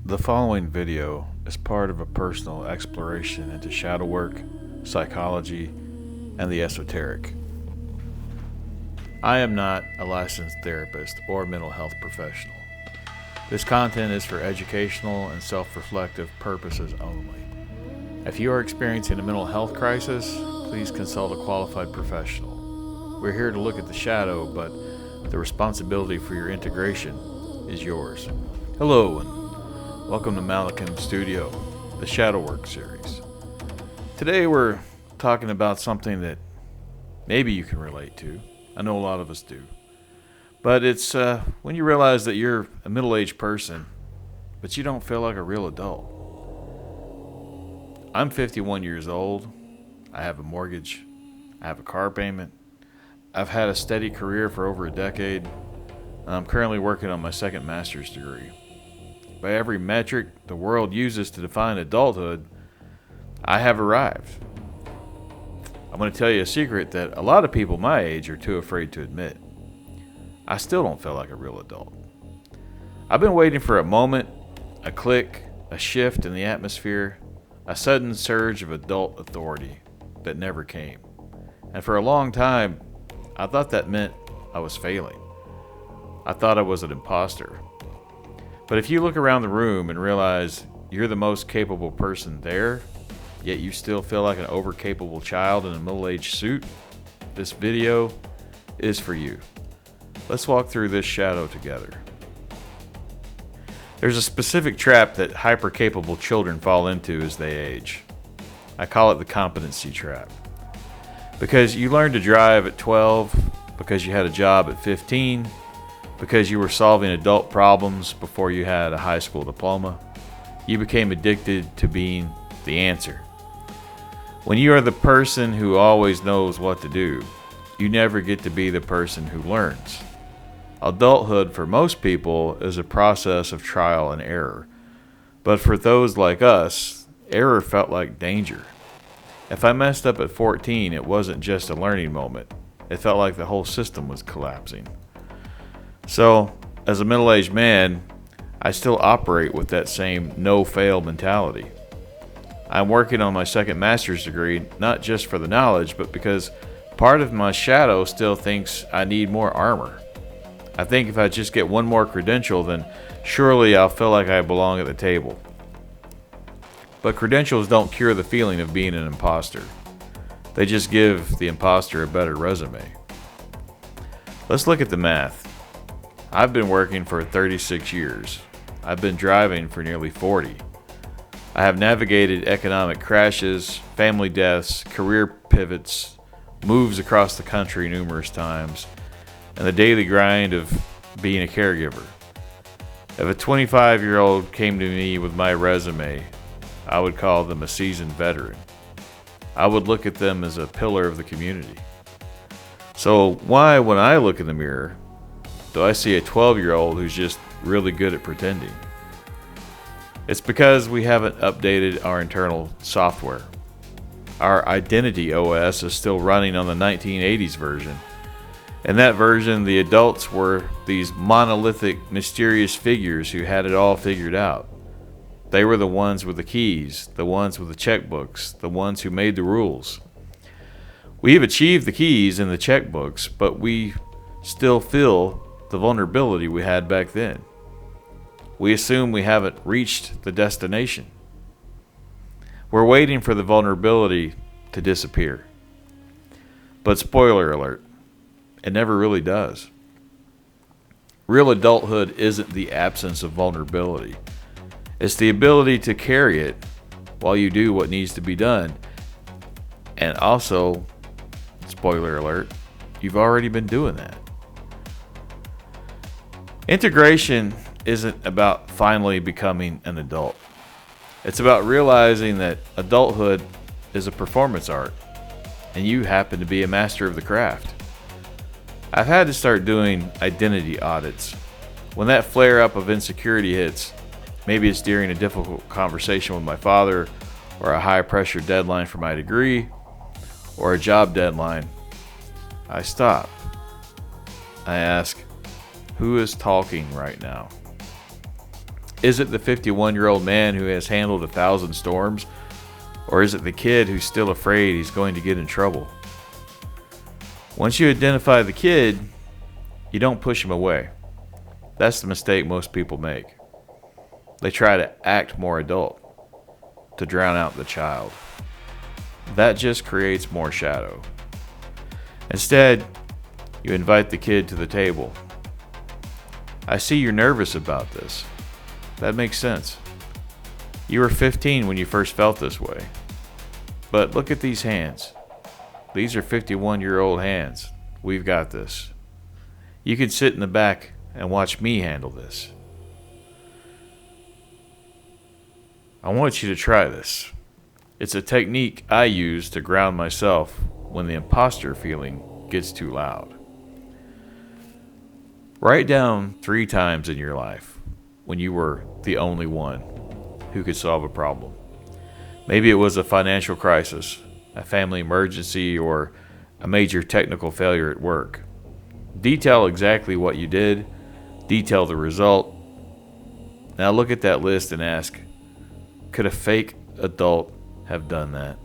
The following video is part of a personal exploration into shadow work, psychology, and the esoteric. I am not a licensed therapist or mental health professional. This content is for educational and self-reflective purposes only. If you are experiencing a mental health crisis, please consult a qualified professional. We're here to look at the shadow, but the responsibility for your integration is yours. Hello, and welcome to Malakhem Studio, the Shadow Work series. Today we're talking about something that maybe you can relate to. I know a lot of us do. But it's when you realize that you're a middle-aged person, but you don't feel like a real adult. I'm 51 years old. I have a mortgage. I have a car payment. I've had a steady career for over a decade. And I'm currently working on my second master's degree. By every metric the world uses to define adulthood, I have arrived. I'm going to tell you a secret that a lot of people my age are too afraid to admit. I still don't feel like a real adult. I've been waiting for a moment, a click, a shift in the atmosphere, a sudden surge of adult authority that never came. And for a long time, I thought that meant I was failing. I thought I was an imposter. But if you look around the room and realize you're the most capable person there, yet you still feel like an overcapable child in a middle-aged suit, this video is for you. Let's walk through this shadow together. There's a specific trap that hyper-capable children fall into as they age. I call it the competency trap. Because you learned to drive at 12, because you had a job at 15, because you were solving adult problems before you had a high school diploma, you became addicted to being the answer. When you are the person who always knows what to do, you never get to be the person who learns. Adulthood for most people is a process of trial and error. But for those like us, error felt like danger. If I messed up at 14, it wasn't just a learning moment. It felt like the whole system was collapsing. So, as a middle-aged man, I still operate with that same no-fail mentality. I'm working on my second master's degree, not just for the knowledge, but because part of my shadow still thinks I need more armor. I think if I just get one more credential, then surely I'll feel like I belong at the table. But credentials don't cure the feeling of being an imposter. They just give the imposter a better resume. Let's look at the math. I've been working for 36 years. I've been driving for nearly 40. I have navigated economic crashes, family deaths, career pivots, moves across the country numerous times, and the daily grind of being a caregiver. If a 25-year-old came to me with my resume, I would call them a seasoned veteran. I would look at them as a pillar of the community. So why, when I look in the mirror, do I see a 12-year-old who's just really good at pretending? It's because we haven't updated our internal software. Our identity OS is still running on the 1980s version. In that version, the adults were these monolithic, mysterious figures who had it all figured out. They were the ones with the keys, the ones with the checkbooks, the ones who made the rules. We have achieved the keys and the checkbooks, but we still feel the vulnerability we had back then. We assume we haven't reached the destination. We're waiting for the vulnerability to disappear. But spoiler alert, it never really does. Real adulthood isn't the absence of vulnerability. It's the ability to carry it while you do what needs to be done. And also, spoiler alert, you've already been doing that. Integration isn't about finally becoming an adult. It's about realizing that adulthood is a performance art, and you happen to be a master of the craft. I've had to start doing identity audits. When that flare-up of insecurity hits, maybe it's during a difficult conversation with my father, or a high-pressure deadline for my degree, or a job deadline, I stop. I ask, who is talking right now? Is it the 51-year-old man who has handled 1,000 storms? Or is it the kid who's still afraid he's going to get in trouble? Once you identify the kid, you don't push him away. That's the mistake most people make. They try to act more adult to drown out the child. That just creates more shadow. Instead, you invite the kid to the table. I see you're nervous about this. That makes sense. You were 15 when you first felt this way. But look at these hands. These are 51-year-old hands. We've got this. You can sit in the back and watch me handle this. I want you to try this. It's a technique I use to ground myself when the imposter feeling gets too loud. Write down 3 times in your life when you were the only one who could solve a problem. Maybe it was a financial crisis, a family emergency, or a major technical failure at work. Detail exactly what you did. Detail the result. Now look at that list and ask, could a fake adult have done that?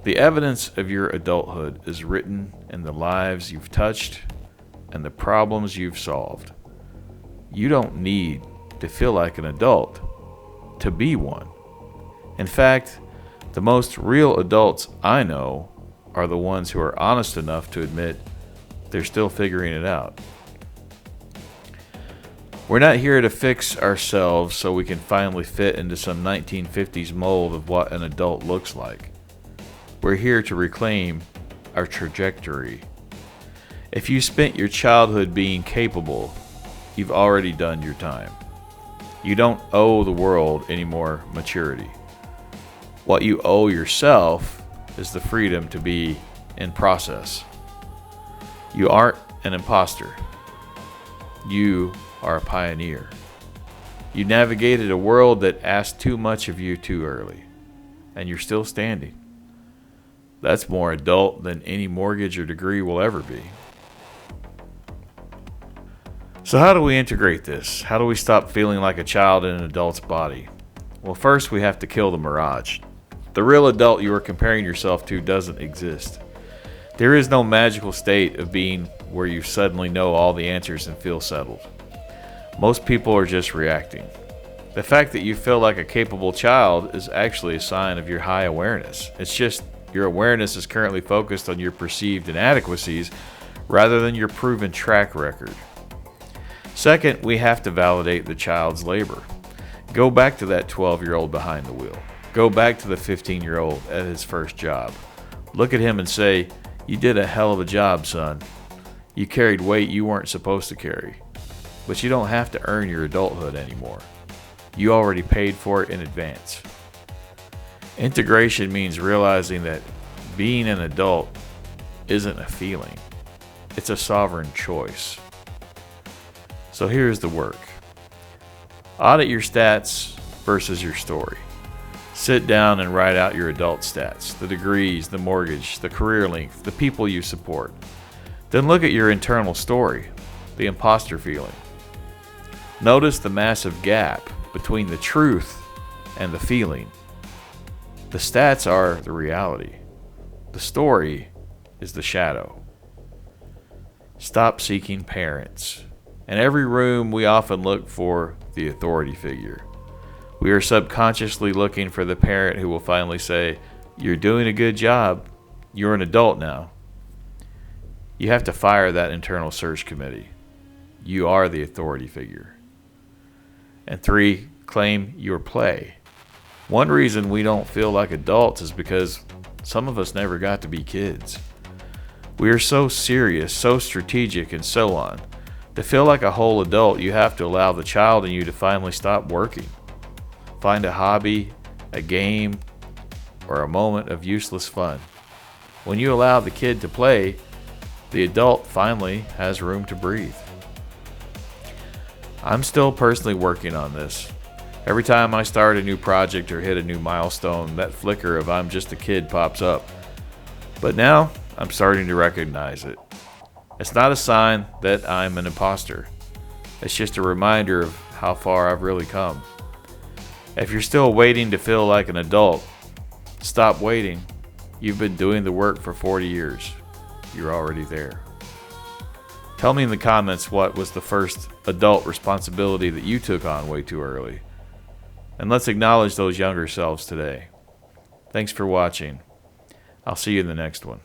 The evidence of your adulthood is written in the lives you've touched and the problems you've solved. You don't need to feel like an adult to be one. In fact, the most real adults I know are the ones who are honest enough to admit they're still figuring it out. We're not here to fix ourselves so we can finally fit into some 1950s mold of what an adult looks like. We're here to reclaim our trajectory. If you spent your childhood being capable, you've already done your time. You don't owe the world any more maturity. What you owe yourself is the freedom to be in process. You aren't an imposter. You are a pioneer. You navigated a world that asked too much of you too early, and you're still standing. That's more adult than any mortgage or degree will ever be. So how do we integrate this? How do we stop feeling like a child in an adult's body? Well, first we have to kill the mirage. The real adult you are comparing yourself to doesn't exist. There is no magical state of being where you suddenly know all the answers and feel settled. Most people are just reacting. The fact that you feel like a capable child is actually a sign of your high awareness. It's just your awareness is currently focused on your perceived inadequacies rather than your proven track record. Second, we have to validate the child's labor. Go back to that 12-year-old behind the wheel. Go back to the 15-year-old at his first job. Look at him and say, "You did a hell of a job, son. You carried weight you weren't supposed to carry." But you don't have to earn your adulthood anymore. You already paid for it in advance. Integration means realizing that being an adult isn't a feeling. It's a sovereign choice. So here's the work. Audit your stats versus your story. Sit down and write out your adult stats, the degrees, the mortgage, the career length, the people you support. Then look at your internal story, the imposter feeling. Notice the massive gap between the truth and the feeling. The stats are the reality. The story is the shadow. Stop seeking parents. In every room, we often look for the authority figure. We are subconsciously looking for the parent who will finally say, "You're doing a good job. You're an adult now." You have to fire that internal search committee. You are the authority figure. And 3, claim your play. One reason we don't feel like adults is because some of us never got to be kids. We are so serious, so strategic, and so on. To feel like a whole adult, you have to allow the child in you to finally stop working. Find a hobby, a game, or a moment of useless fun. When you allow the kid to play, the adult finally has room to breathe. I'm still personally working on this. Every time I start a new project or hit a new milestone, that flicker of "I'm just a kid" pops up. But now, I'm starting to recognize it. It's not a sign that I'm an imposter. It's just a reminder of how far I've really come. If you're still waiting to feel like an adult, stop waiting. You've been doing the work for 40 years. You're already there. Tell me in the comments what was the first adult responsibility that you took on way too early. And let's acknowledge those younger selves today. Thanks for watching. I'll see you in the next one.